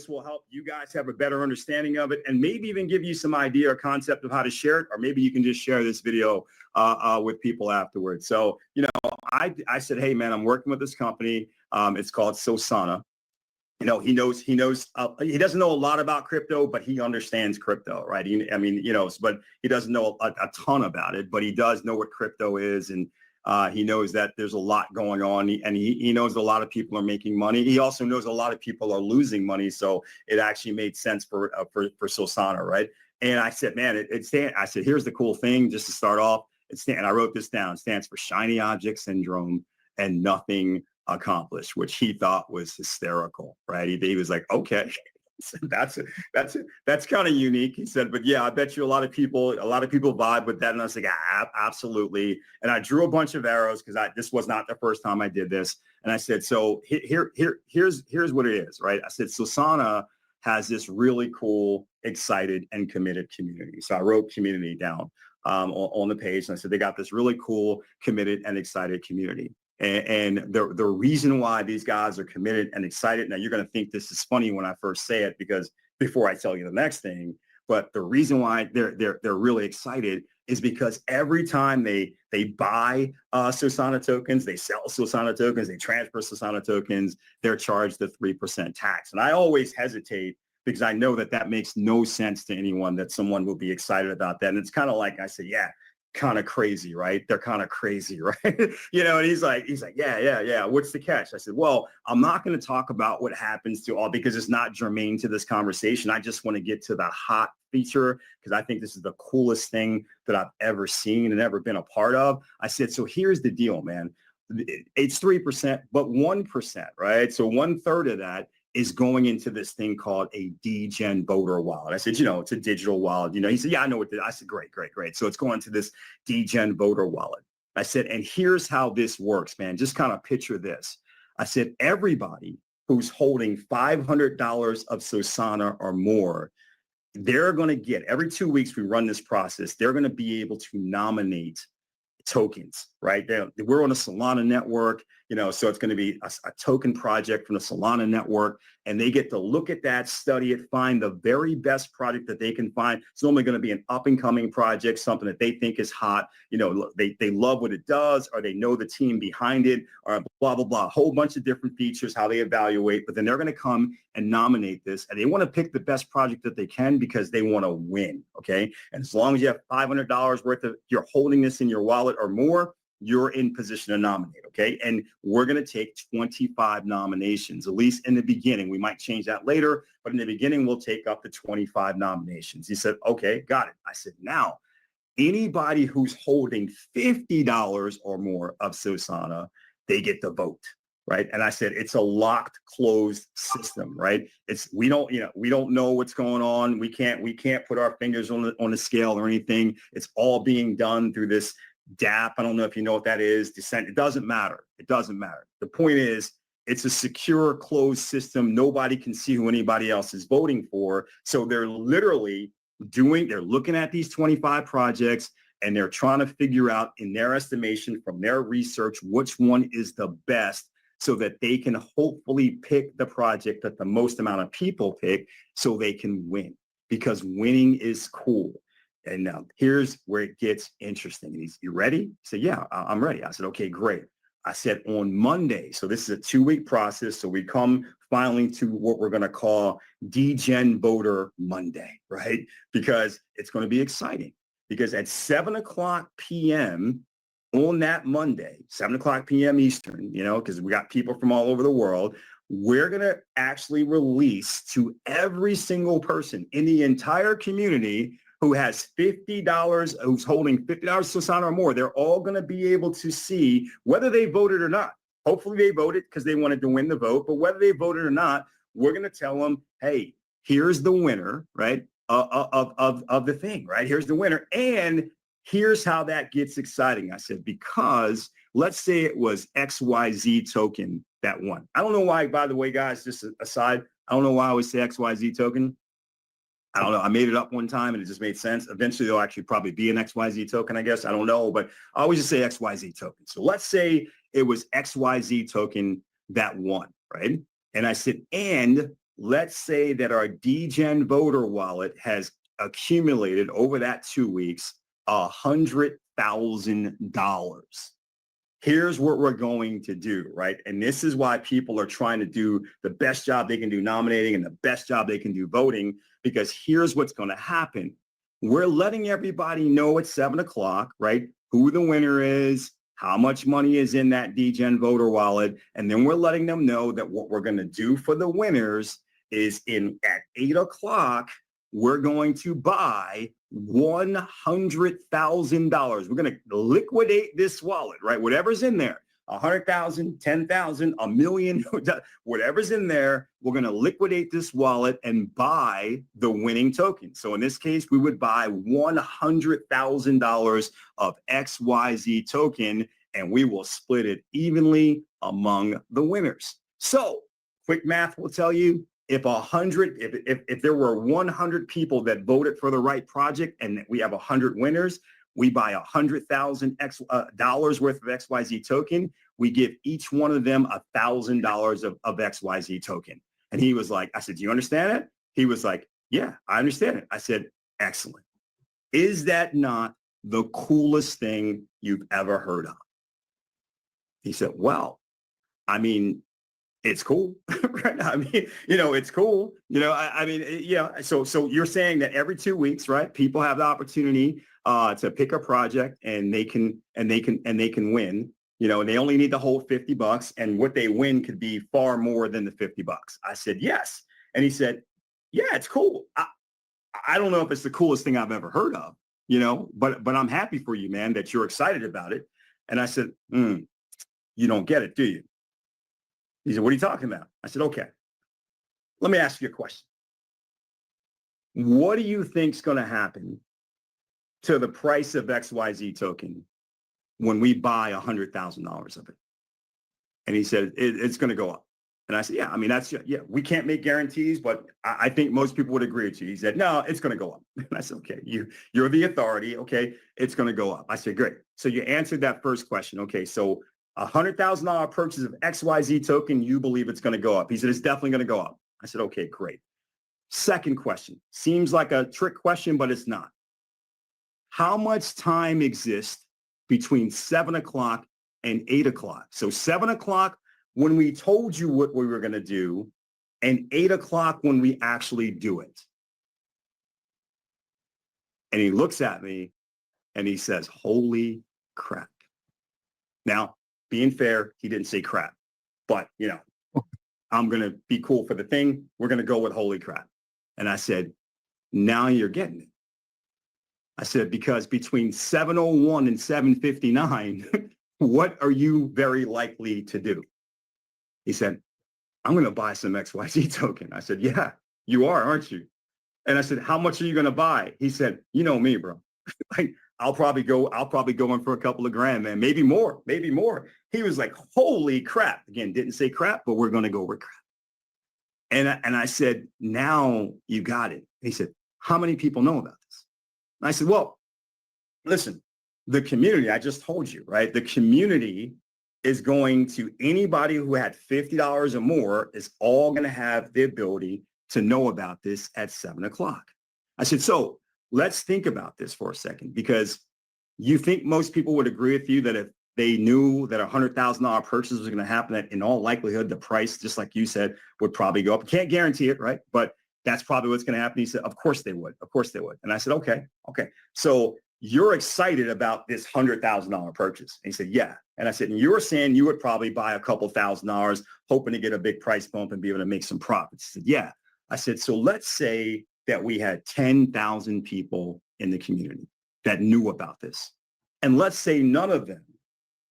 this will help you guys have a better understanding of it and maybe even give you some idea or concept of how to share it, or maybe you can just share this video with people afterwards. So, I said, hey, man, I'm working with this company. It's called Sosana. He doesn't know a lot about crypto, but he understands crypto, right? But he doesn't know a ton about it, but he does know what crypto is. And he knows that there's a lot going on, and he knows a lot of people are making money. He also knows a lot of people are losing money. So it actually made sense for Sosana, right? And I said, man, I said, here's the cool thing, just to start off. And I wrote this down. It stands for shiny object syndrome and nothing accomplished, which he thought was hysterical, right? He was like, okay. That's kind of unique. He said, but yeah, I bet you a lot of people vibe with that. And I was like, absolutely. And I drew a bunch of arrows because this was not the first time I did this. And I said, so here's what it is, right? I said, Sosana has this really cool, excited, and committed community. So I wrote community down on the page. And I said, they got this really cool, committed, and excited community. And the reason why these guys are committed and excited, now you're going to think this is funny when I first say it, because before I tell you the next thing, but the reason why they're really excited is because every time they buy Sosana tokens, they sell Sosana tokens, they transfer Sosana tokens, they're charged the 3% tax. And I always hesitate because I know that makes no sense to anyone, that someone will be excited about that. And it's kind of like, I say, yeah, kind of crazy, right? They're kind of crazy, right? And he's like, yeah. What's the catch? I said, well, I'm not going to talk about what happens to all, because it's not germane to this conversation. I just want to get to the hot feature, because I think this is the coolest thing that I've ever seen and ever been a part of. I said, so here's the deal, man. It's 3%, but 1%, right? So 1/3 of that is going into this thing called a degen voter wallet. I said, it's a digital wallet. He said, yeah, I know what I said, great. So it's going to this degen voter wallet. I said, and here's how this works, man. Just kind of picture this. I said, everybody who's holding $500 of Sosana or more, they're going to get, every 2 weeks we run this process, they're going to be able to nominate tokens, right? We're on a Solana network, so it's going to be a token project from the Solana network, and they get to look at that, study it, find the very best project that they can find. It's normally going to be an up and coming project, something that they think is hot. They love what it does, or they know the team behind it, or blah, blah, blah, a whole bunch of different features, how they evaluate, but then they're going to come and nominate this, and they want to pick the best project that they can because they want to win. Okay. And as long as you have $500 worth of, you're holding this in your wallet or more, you're in position to nominate, okay? And we're going to take 25 nominations, at least in the beginning. We might change that later, but in the beginning, we'll take up to 25 nominations. He said, okay, got it. I said, now, anybody who's holding $50 or more of Sosana, they get to vote, right? And I said, it's a locked, closed system, right? We don't know what's going on. We can't put our fingers on the scale or anything. It's all being done through this DApp. I don't know if you know what that is. It doesn't matter. It doesn't matter. The point is, it's a secure, closed system. Nobody can see who anybody else is voting for. So they're literally they're looking at these 25 projects, and they're trying to figure out, in their estimation, from their research, which one is the best, so that they can hopefully pick the project that the most amount of people pick, so they can win, because winning is cool. And now here's where it gets interesting. He's, you ready? He said, yeah, I'm ready. I said, okay, great. I said, on Monday, so this is a 2-week process. So we come finally to what we're going to call Degen Voter Monday, right? Because it's going to be exciting. Because at 7:00 p.m. on that Monday, 7:00 p.m. Eastern, because we got people from all over the world, we're going to actually release to every single person in the entire community who has $50, who's holding $50 Sosana or more. They're all going to be able to see whether they voted or not. Hopefully they voted because they wanted to win the vote, but whether they voted or not, we're going to tell them, hey, here's the winner, right, of the thing, right? Here's the winner. And here's how that gets exciting. I said, because let's say it was XYZ token that won. I don't know why, by the way, guys, just aside, I don't know why I always say XYZ token. I don't know. I made it up one time and it just made sense. Eventually, there'll actually probably be an XYZ token, I guess. I don't know, but I always just say XYZ token. So let's say it was XYZ token that won, right? And I said, and let's say that our DGen voter wallet has accumulated over that 2 weeks $100,000. Here's what we're going to do, right? And this is why people are trying to do the best job they can do nominating and the best job they can do voting, because here's what's going to happen. We're letting everybody know at 7 o'clock, right, who the winner is, how much money is in that DGen voter wallet, and then we're letting them know that what we're going to do for the winners is at 8 o'clock, we're going to buy $100,000. We're going to liquidate this wallet, right? Whatever's in there, 100,000, 10,000, a million, whatever's in there, we're going to liquidate this wallet and buy the winning token. So in this case, we would buy $100,000 of XYZ token, and we will split it evenly among the winners. So quick math will tell you, if there were 100 people that voted for the right project and we have 100 winners, we buy $100,000 worth of XYZ token. We give each one of them $1,000 of XYZ token. And he was like, I said, do you understand it? He was like, yeah, I understand it. I said, excellent. Is that not the coolest thing you've ever heard of? He said, well, I mean, it's cool, right? I mean, it's cool. So you're saying that every 2 weeks, right? People have the opportunity to pick a project and they can win, and they only need to hold $50, and what they win could be far more than the $50. I said, yes. And he said, yeah, it's cool. I don't know if it's the coolest thing I've ever heard of, but I'm happy for you, man, that you're excited about it. And I said, you don't get it, do you? He said, what are you talking about? I said, okay, let me ask you a question. What do you think is going to happen to the price of XYZ token when we buy $100,000 of it? And he said, it's going to go up. And I said, yeah, I mean, we can't make guarantees, but I think most people would agree with you. He said, no, it's going to go up. And I said, okay, you're the authority. Okay, it's going to go up. I said, great. So you answered that first question. Okay, so $100,000 purchase of XYZ token, you believe it's going to go up. He said, it's definitely going to go up. I said, okay, great. Second question, seems like a trick question, but it's not. How much time exists between 7 o'clock and 8 o'clock? So 7 o'clock when we told you what we were going to do, and 8 o'clock when we actually do it. And he looks at me and he says, holy crap. Now, being fair, he didn't say crap, but I'm going to be cool for the thing. We're going to go with holy crap. And I said, now you're getting it. I said, because between 7:01 and 7:59, what are you very likely to do? He said, I'm going to buy some XYZ token. I said, yeah, you are, aren't you? And I said, how much are you going to buy? He said, you know me, bro. I'll probably go in for a couple of grand, man. Maybe more. He was like, holy crap. Again, didn't say crap, but we're going to go with crap. And I said, now you got it. He said, how many people know about this? And I said, well, listen, the community, I just told you, right? The community is going to, anybody who had $50 or more is all going to have the ability to know about this at 7 o'clock. I said, so let's think about this for a second, because you think most people would agree with you that if they knew that a $100,000 purchase was going to happen, that in all likelihood, the price, just like you said, would probably go up. Can't guarantee it, right? But that's probably what's going to happen. He said, of course they would. Of course they would. And I said, okay. So you're excited about this $100,000 purchase. And he said, yeah. And I said, and you were saying you would probably buy a couple $1,000s, hoping to get a big price bump and be able to make some profits. He said, yeah. I said, so let's say that we had 10,000 people in the community that knew about this. And let's say none of them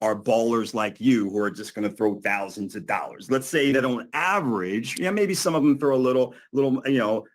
are ballers like you who are just going to throw thousands of dollars. Let's say that on average, maybe some of them throw a little,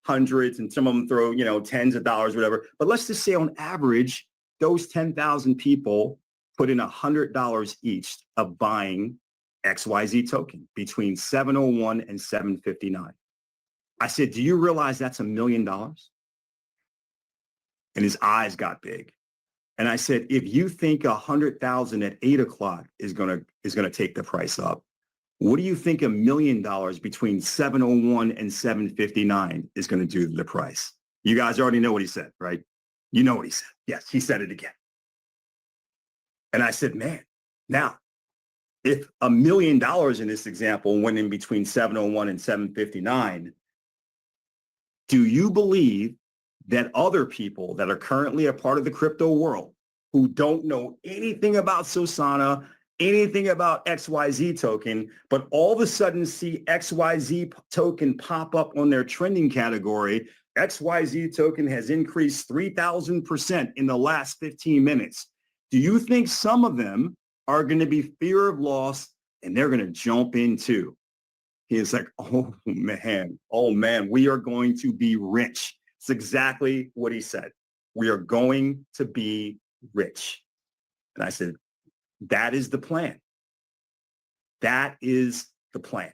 hundreds, and some of them throw, tens of dollars, whatever. But let's just say on average, those 10,000 people put in $100 each of buying XYZ token between 7:01 and 7:59. I said, do you realize that's $1 million? And his eyes got big. And I said, if you think 100,000 at 8 o'clock is gonna take the price up, What do you think $1 million between 701 and 759 is going to do to the price? You guys already know what he said, right? You know what he said. Yes, he said it again. And I said, man, now, if $1 million in this example went in between 701 and 759, do you believe that other people that are currently a part of the crypto world who don't know anything about Sosana, anything about XYZ token, but all of a sudden see XYZ token pop up on their trending category? XYZ token has increased 3,000% in the last 15 minutes. Do you think some of them are going to be fear of loss and they're going to jump in too? He is like, oh man, we are going to be rich. It's exactly what he said. We are going to be rich. And I said, that is the plan. That is the plan.